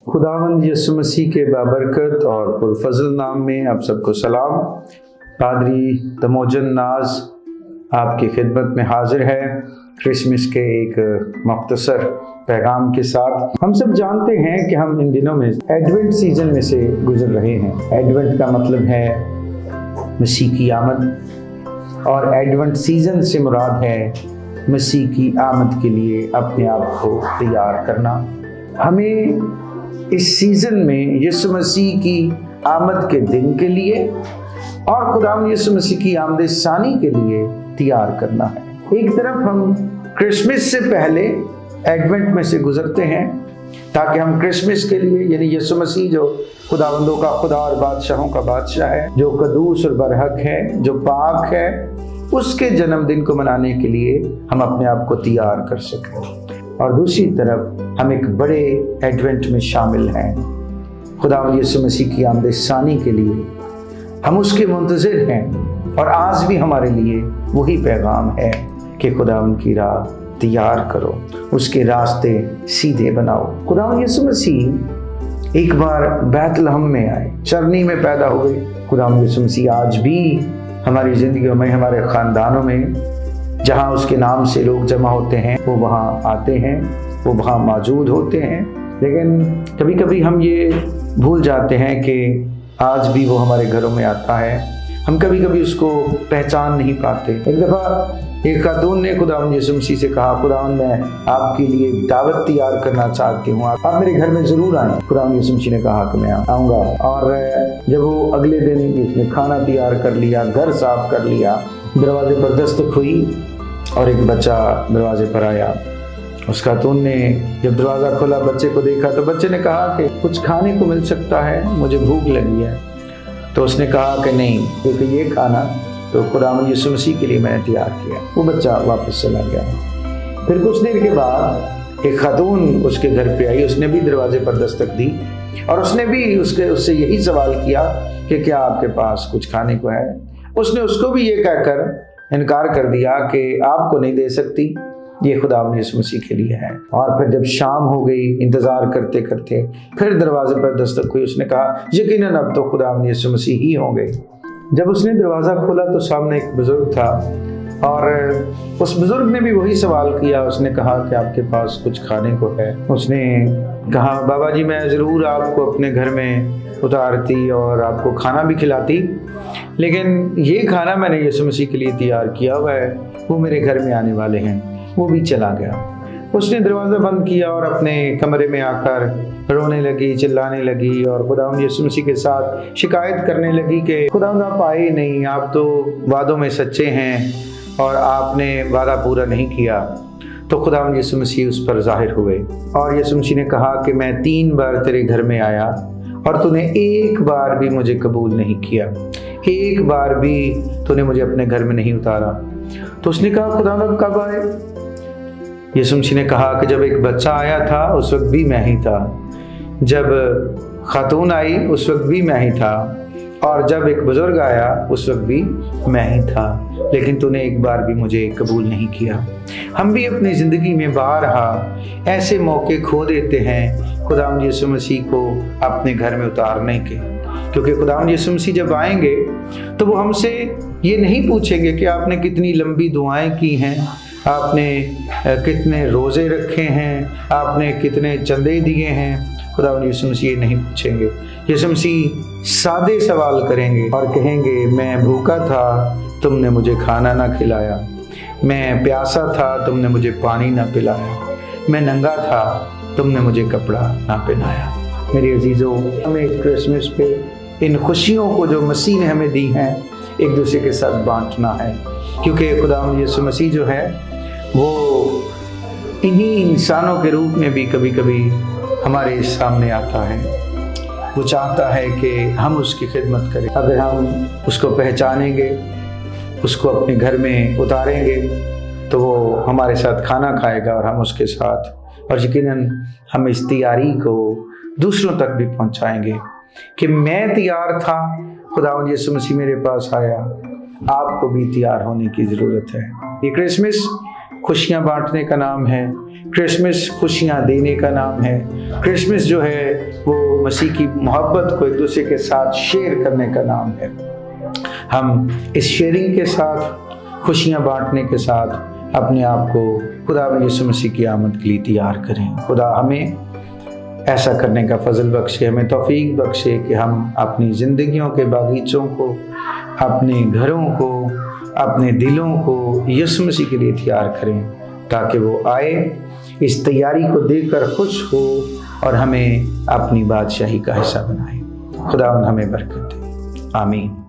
खुदावंद यीशु मसीह के बाबरकत और पुरफजल नाम में आप सबको सलाम। पादरी तमोजन नाज आपकी खिदमत में हाजिर है क्रिसमस के एक मुख्तसर पैगाम के साथ। हम सब जानते हैं कि हम इन दिनों में एडवेंट सीजन में से गुजर रहे हैं। एडवेंट का मतलब है मसीह की आमद, और एडवेंट सीजन से मुराद है मसीह की आमद के लिए अपने आप को तैयार करना। हमें इस सीजन में यीशु मसीह की आमद के दिन के लिए और खुदावंद यीशु मसीह की आमद सानी के लिए तैयार करना है। एक तरफ हम क्रिसमस से पहले एडवेंट में से गुजरते हैं ताकि हम क्रिसमस के लिए, यानी यीशु मसीह जो खुदावंदों का खुदा और बादशाहों का बादशाह है, जो कदूस और बरहक है, जो पाक है, उसके जन्मदिन को मनाने के लिए हम अपने आप को तैयार कर सकें। और दूसरी तरफ हम एक बड़े एडवेंट में शामिल हैं, खुदावंद यीशु मसीह की आमद सानी के लिए हम उसके मुंतज़िर हैं। और आज भी हमारे लिए वही पैगाम है कि खुदावंद की राह तैयार करो, उसके रास्ते सीधे बनाओ। खुदावंद यीशु मसीह एक बार बैतलहम में आए, चरनी में पैदा हुए। खुदावंद यीशु मसीह आज भी हमारी ज़िंदगियों में, हमारे ख़ानदानों में, जहाँ उसके नाम से लोग जमा होते हैं, वो वहाँ आते हैं, वो वहाँ मौजूद होते हैं। लेकिन कभी कभी हम ये भूल जाते हैं कि आज भी वो हमारे घरों में आता है। हम कभी कभी उसको पहचान नहीं पाते। एक दफ़ा एक खातून ने खुदावंद यीशु मसीह से कहा, खुदावंद मैं आपके लिए दावत तैयार करना चाहती हूँ, आप मेरे घर में ज़रूर आएँ। खुदावंद यीशु मसीह ने कहा कि मैं आऊँगा। और जब वो अगले दिन उसने खाना तैयार कर लिया, घर साफ कर लिया, दरवाजे पर दस्तक हुई और एक बच्चा दरवाजे पर आया। उस खातून ने जब दरवाज़ा खोला, बच्चे को देखा, तो बच्चे ने कहा कि कुछ खाने को मिल सकता है, मुझे भूख लगी है। तो उसने कहा कि नहीं, क्योंकि ये खाना तो खुदावंद यीशु मसीह के लिए मैंने तैयार किया। वो बच्चा वापस चला गया। फिर कुछ देर के बाद एक खातून उसके घर पे आई, उसने भी दरवाजे पर दस्तक दी और उसने भी उससे यही सवाल किया कि क्या आपके पास कुछ खाने को है। उसने उसको भी ये कहकर इनकार कर दिया कि आपको नहीं दे सकती, ये खुदावंद यीशु मसीह के लिए है। और फिर जब शाम हो गई, इंतज़ार करते करते फिर दरवाजे पर दस्तक हुई। उसने कहा यकीनन अब तो खुदावंद यीशु मसीह ही होंगे। जब उसने दरवाज़ा खोला तो सामने एक बुज़ुर्ग था और उस बुज़ुर्ग ने भी वही सवाल किया। उसने कहा कि आपके पास कुछ खाने को है। उसने कहा बाबा जी मैं ज़रूर आपको अपने घर में उतारती और आपको खाना भी खिलाती, लेकिन ये खाना मैंने यीशु मसीह के लिए तैयार किया हुआ है, वो मेरे घर में आने वाले हैं। वो भी चला गया। उसने दरवाज़ा बंद किया और अपने कमरे में आकर रोने लगी, चिल्लाने लगी और खुदावंद यीशु मसीह के साथ शिकायत करने लगी कि खुदावंद आप आए ही नहीं, आप तो वादों में सच्चे हैं और आपने वादा पूरा नहीं किया। तो खुदावंद यीशु मसीह उस पर ज़ाहिर हुए और यीशु मसीह ने कहा कि मैं 3 बार तेरे घर में आया और तूने एक बार भी मुझे कबूल नहीं किया, एक बार भी तूने मुझे अपने घर में नहीं उतारा। तो उसने कहा खुदावंद कब आए? यीशु मसीह ने कहा कि जब एक बच्चा आया था उस वक्त भी मैं ही था, जब खातून आई उस वक्त भी मैं ही था, और जब एक बुजुर्ग आया उस वक्त भी मैं ही था, लेकिन तूने एक बार भी मुझे कबूल नहीं किया। हम भी अपनी ज़िंदगी में बारहा ऐसे मौके खो देते हैं खुदावंद यीशु मसीह को अपने घर में उतारने के, क्योंकि खुदावंद यीशु मसीह जब आएंगे तो वो हमसे ये नहीं पूछेंगे कि आपने कितनी लंबी दुआएं की हैं, आपने कितने रोज़े रखे हैं, आपने कितने चंदे दिए हैं। खुदावंद यीशु मसीह ये नहीं पूछेंगे। यीशु मसीह सादे सवाल करेंगे और कहेंगे मैं भूखा था, तुमने मुझे खाना ना खिलाया, मैं प्यासा था, तुमने मुझे पानी ना पिलाया, मैं नंगा था, तुमने मुझे कपड़ा ना पहनाया। मेरे अजीज़ों, हमें इस क्रिसमस पे इन खुशियों को जो मसीह ने हमें दी हैं एक दूसरे के साथ बांटना है, क्योंकि खुदावंद यीशु मसीह जो है वो इन्हीं इंसानों के रूप में भी कभी कभी हमारे सामने आता है। वो चाहता है कि हम उसकी खिदमत करें। अगर हम उसको पहचानेंगे, उसको अपने घर में उतारेंगे, तो वो हमारे साथ खाना खाएगा और हम उसके साथ, और यकीनन हम इस तैयारी को दूसरों तक भी पहुंचाएंगे कि मैं तैयार था, खुदावंद यीशु मसीह मेरे पास आया, आपको भी तैयार होने की ज़रूरत है। ये क्रिसमस खुशियाँ बांटने का नाम है, क्रिसमस खुशियाँ देने का नाम है। क्रिसमस जो है वो मसीह की मोहब्बत को एक दूसरे के साथ शेयर करने का नाम है। हम इस शेयरिंग के साथ, खुशियाँ बांटने के साथ अपने आप को खुदा में यीशु मसीह की आमद के लिए तैयार करें। खुदा हमें ऐसा करने का फजल बख्शे, हमें तौफीक बख्शे कि हम अपनी ज़िंदगियों के बागीचों को, अपने घरों को, अपने दिलों को यीशु मसीह के लिए तैयार करें, ताकि वो आए, इस तैयारी को देखकर खुश हो और हमें अपनी बादशाही का हिस्सा बनाए। खुदा हमें बरकत दे। आमीन।